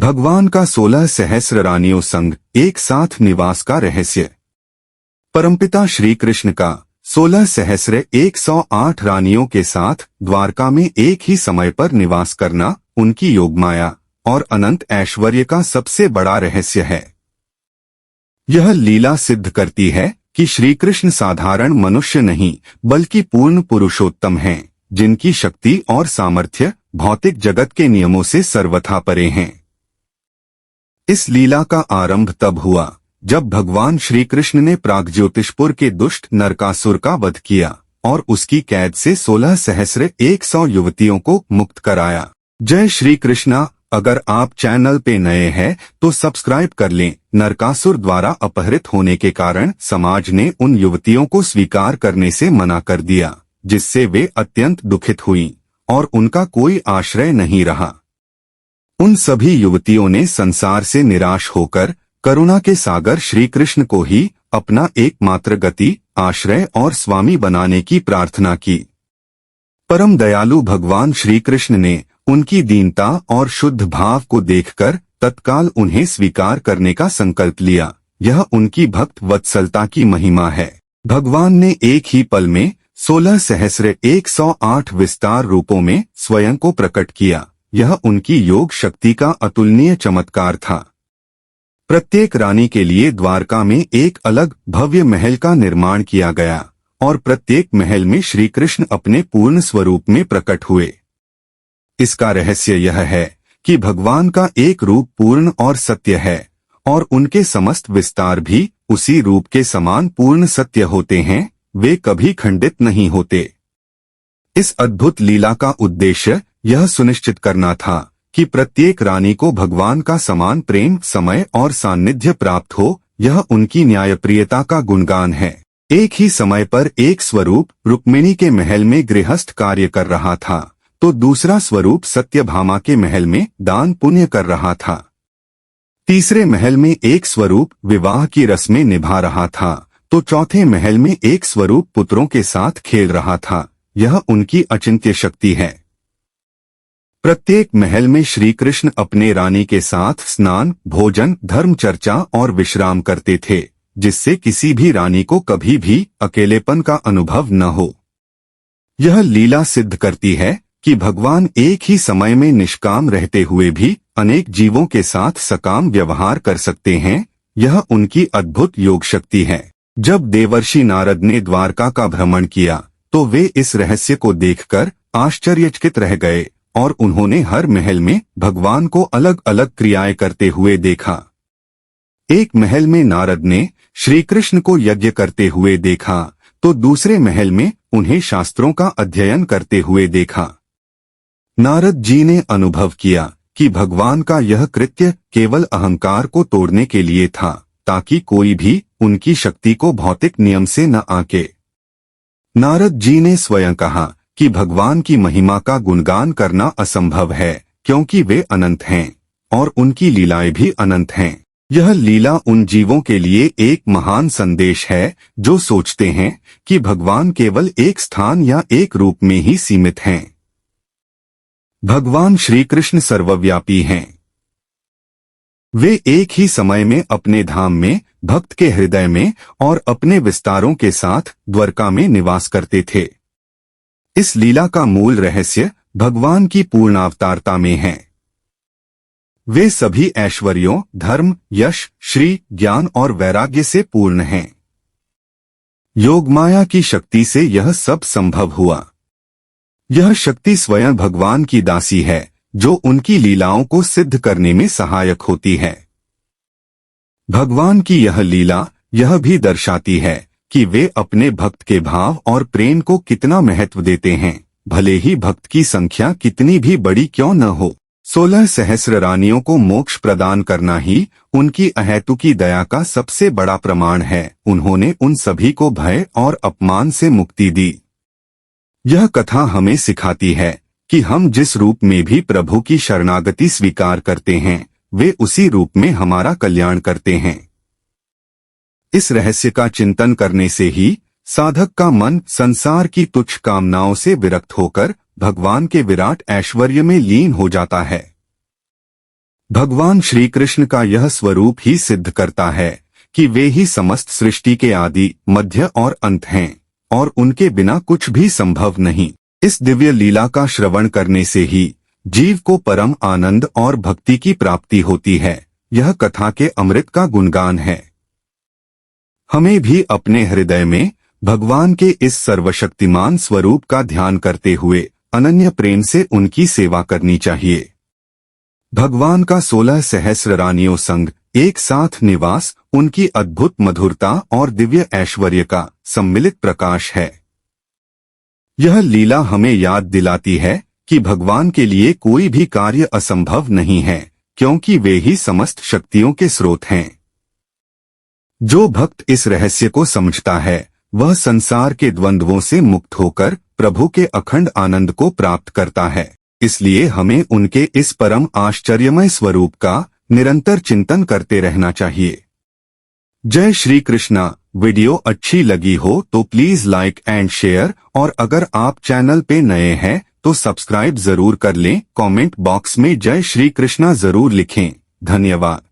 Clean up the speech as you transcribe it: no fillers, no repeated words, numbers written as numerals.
भगवान का 16 सहस्र रानियों संग एक साथ निवास का रहस्य। परमपिता श्री कृष्ण का 16 सहस्र 108 रानियों के साथ द्वारका में एक ही समय पर निवास करना उनकी योगमाया और अनंत ऐश्वर्य का सबसे बड़ा रहस्य है। यह लीला सिद्ध करती है कि श्री कृष्ण साधारण मनुष्य नहीं बल्कि पूर्ण पुरुषोत्तम हैं, जिनकी शक्ति और सामर्थ्य भौतिक जगत के नियमों से सर्वथा परे हैं। इस लीला का आरंभ तब हुआ जब भगवान श्री कृष्ण ने प्रागज्योतिषपुर के दुष्ट नरकासुर का वध किया और उसकी कैद से 16 सहस्र 100 युवतियों को मुक्त कराया। जय श्री कृष्णा। अगर आप चैनल पे नए हैं तो सब्सक्राइब कर लें। नरकासुर द्वारा अपहृत होने के कारण समाज ने उन युवतियों को स्वीकार करने से मना कर दिया, जिससे वे अत्यंत दुखित हुईं और उनका कोई आश्रय नहीं रहा। उन सभी युवतियों ने संसार से निराश होकर करुणा के सागर श्री कृष्ण को ही अपना एकमात्र गति, आश्रय और स्वामी बनाने की प्रार्थना की। परम दयालु भगवान श्री कृष्ण ने उनकी दीनता और शुद्ध भाव को देखकर तत्काल उन्हें स्वीकार करने का संकल्प लिया। यह उनकी भक्त वत्सलता की महिमा है। भगवान ने एक ही पल में 16 सहस्र 108 विस्तार रूपों में स्वयं को प्रकट किया। यह उनकी योग शक्ति का अतुलनीय चमत्कार था। प्रत्येक रानी के लिए द्वारका में एक अलग भव्य महल का निर्माण किया गया और प्रत्येक महल में श्री कृष्ण अपने पूर्ण स्वरूप में प्रकट हुए। इसका रहस्य यह है कि भगवान का एक रूप पूर्ण और सत्य है और उनके समस्त विस्तार भी उसी रूप के समान पूर्ण सत्य होते हैं। वे कभी खंडित नहीं होते। इस अद्भुत लीला का उद्देश्य यह सुनिश्चित करना था कि प्रत्येक रानी को भगवान का समान प्रेम, समय और सान्निध्य प्राप्त हो। यह उनकी न्यायप्रियता का गुणगान है। एक ही समय पर एक स्वरूप रुक्मिणी के महल में गृहस्थ कार्य कर रहा था तो दूसरा स्वरूप सत्यभामा के महल में दान पुण्य कर रहा था। तीसरे महल में एक स्वरूप विवाह की रस्में निभा रहा था तो चौथे महल में एक स्वरूप पुत्रों के साथ खेल रहा था। यह उनकी अचिंत्य शक्ति है। प्रत्येक महल में श्री कृष्ण अपने रानी के साथ स्नान, भोजन, धर्म चर्चा और विश्राम करते थे, जिससे किसी भी रानी को कभी भी अकेलेपन का अनुभव न हो। यह लीला सिद्ध करती है कि भगवान एक ही समय में निष्काम रहते हुए भी अनेक जीवों के साथ सकाम व्यवहार कर सकते हैं। यह उनकी अद्भुत योग शक्ति है। जब देवर्षि नारद ने द्वारका का भ्रमण किया तो वे इस रहस्य को देखकर आश्चर्यचकित रह गए और उन्होंने हर महल में भगवान को अलग अलग क्रियाएं करते हुए देखा। एक महल में नारद ने श्री कृष्ण को यज्ञ करते हुए देखा तो दूसरे महल में उन्हें शास्त्रों का अध्ययन करते हुए देखा। नारद जी ने अनुभव किया कि भगवान का यह कृत्य केवल अहंकार को तोड़ने के लिए था, ताकि कोई भी उनकी शक्ति को भौतिक नियम से न आंके। नारद जी ने स्वयं कहा कि भगवान की महिमा का गुणगान करना असंभव है, क्योंकि वे अनंत हैं और उनकी लीलाएं भी अनंत हैं। यह लीला उन जीवों के लिए एक महान संदेश है जो सोचते हैं कि भगवान केवल एक स्थान या एक रूप में ही सीमित हैं। भगवान श्री कृष्ण सर्वव्यापी हैं। वे एक ही समय में अपने धाम में, भक्त के हृदय में और अपने विस्तारों के साथ द्वारका में निवास करते थे। इस लीला का मूल रहस्य भगवान की पूर्णावतारता में है। वे सभी ऐश्वर्यों, धर्म, यश, श्री, ज्ञान और वैराग्य से पूर्ण हैं। योगमाया की शक्ति से यह सब संभव हुआ। यह शक्ति स्वयं भगवान की दासी है जो उनकी लीलाओं को सिद्ध करने में सहायक होती है। भगवान की यह लीला यह भी दर्शाती है कि वे अपने भक्त के भाव और प्रेम को कितना महत्व देते हैं, भले ही भक्त की संख्या कितनी भी बड़ी क्यों न हो। 16 सहस्र रानियों को मोक्ष प्रदान करना ही उनकी अहेतुकी दया का सबसे बड़ा प्रमाण है। उन्होंने उन सभी को भय और अपमान से मुक्ति दी। यह कथा हमें सिखाती है कि हम जिस रूप में भी प्रभु की शरणागति स्वीकार करते हैं, वे उसी रूप में हमारा कल्याण करते हैं। इस रहस्य का चिंतन करने से ही साधक का मन संसार की तुच्छ कामनाओं से विरक्त होकर भगवान के विराट ऐश्वर्य में लीन हो जाता है। भगवान श्री कृष्ण का यह स्वरूप ही सिद्ध करता है कि वे ही समस्त सृष्टि के आदि, मध्य और अंत हैं और उनके बिना कुछ भी संभव नहीं। इस दिव्य लीला का श्रवण करने से ही जीव को परम आनंद और भक्ति की प्राप्ति होती है। यह कथा के अमृत का गुणगान है। हमें भी अपने हृदय में भगवान के इस सर्वशक्तिमान स्वरूप का ध्यान करते हुए अनन्य प्रेम से उनकी सेवा करनी चाहिए। भगवान का 16 सहस्र रानियों संग एक साथ निवास उनकी अद्भुत मधुरता और दिव्य ऐश्वर्य का सम्मिलित प्रकाश है। यह लीला हमें याद दिलाती है कि भगवान के लिए कोई भी कार्य असंभव नहीं है, क्योंकि वे ही समस्त शक्तियों के स्रोत हैं। जो भक्त इस रहस्य को समझता है वह संसार के द्वंद्वों से मुक्त होकर प्रभु के अखंड आनंद को प्राप्त करता है। इसलिए हमें उनके इस परम आश्चर्यमय स्वरूप का निरंतर चिंतन करते रहना चाहिए। जय श्री कृष्णा। वीडियो अच्छी लगी हो तो प्लीज लाइक एंड शेयर, और अगर आप चैनल पे नए हैं तो सब्सक्राइब जरूर कर लें। कमेंट बॉक्स में जय श्री कृष्णा जरूर लिखें। धन्यवाद।